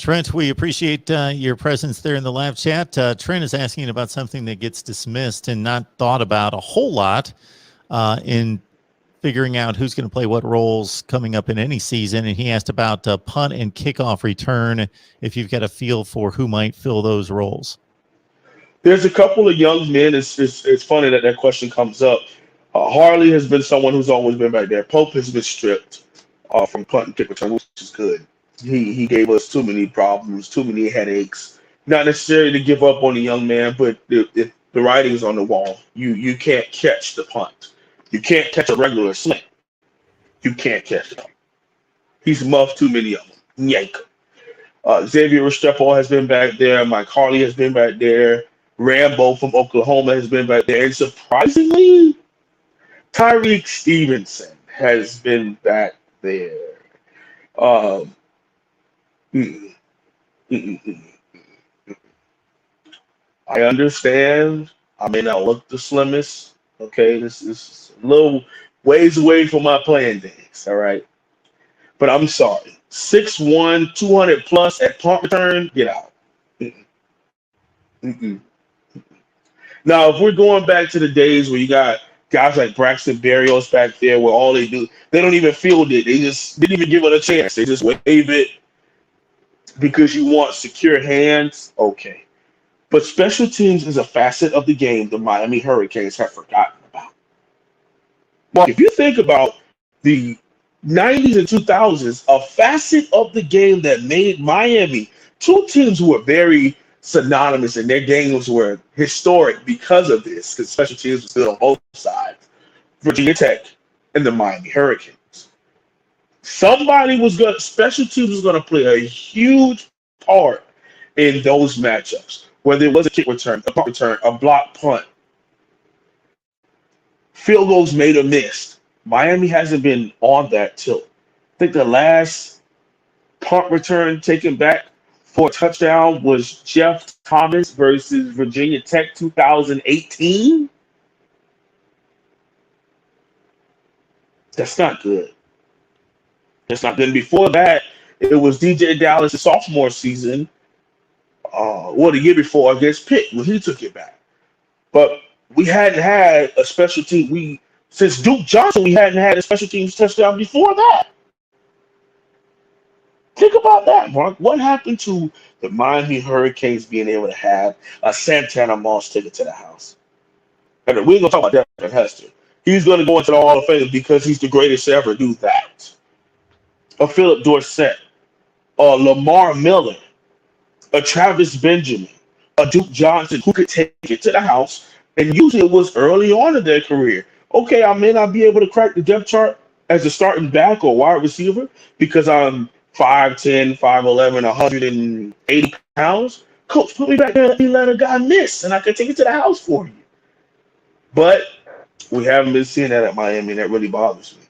Trent, we appreciate your presence there in the live chat. Trent is asking about something that gets dismissed and not thought about a whole lot in figuring out who's going to play what roles coming up in any season. And he asked about punt and kickoff return, if you've got a feel for who might fill those roles. There's a couple of young men. It's funny that that question comes up. Harley has been someone who's always been back there. Pope has been stripped from punt and kick return, which is good. He gave us too many problems, too many headaches. Not necessarily to give up on the young man, but the writing's on the wall. You can't catch the punt. You can't catch a regular slant. You can't catch it. He's muffed too many of them. Yank. Xavier Restrepo has been back there. Mike Harley has been back there. Rambo from Oklahoma has been back there. And surprisingly, Tyreek Stevenson has been back there. Um, mm, mm, mm, mm. I understand. I may not look the slimmest. Okay, this is a little ways away from my playing days. All right, but I'm sorry. 6'1", 200 plus at punt return. Get out. Mm-mm, mm-mm. Now, if we're going back to the days where you got guys like Braxton Berrios back there, where all they do, they don't even field it. They just didn't even give it a chance. They just wave it because you want secure hands. Okay. But special teams is a facet of the game the Miami Hurricanes have forgotten about. Well, if you think about the 90s and 2000s, a facet of the game that made Miami, two teams who were very synonymous and their games were historic because of this, because special teams was still on both sides, Virginia Tech and the Miami Hurricanes. Special teams was going to play a huge part in those matchups, whether it was a kick return, a punt return, a block punt, field goals made or missed. Miami hasn't been on that tilt. I think the last punt return taken back for a touchdown was Jeff Thomas versus Virginia Tech 2018. That's not good. That's not good. And before that, it was DJ Dallas' sophomore season, the year before against Pitt when he took it back. But we hadn't had a special team. Since Duke Johnson, we hadn't had a special teams touchdown before that. Think about that, Mark. What happened to the Miami Hurricanes being able to have a Santana Moss ticket to the house? And we ain't gonna talk about Devin Hester. He's gonna go into the Hall of Fame because he's the greatest to ever do that. A Philip Dorsett, a Lamar Miller, a Travis Benjamin, a Duke Johnson who could take it to the house. And usually it was early on in their career. Okay, I may not be able to crack the depth chart as a starting back or wide receiver because I'm 5'10", 5'11", 180 pounds. Coach, put me back there and let me let a guy miss, and I can take it to the house for you. But we haven't been seeing that at Miami, and that really bothers me.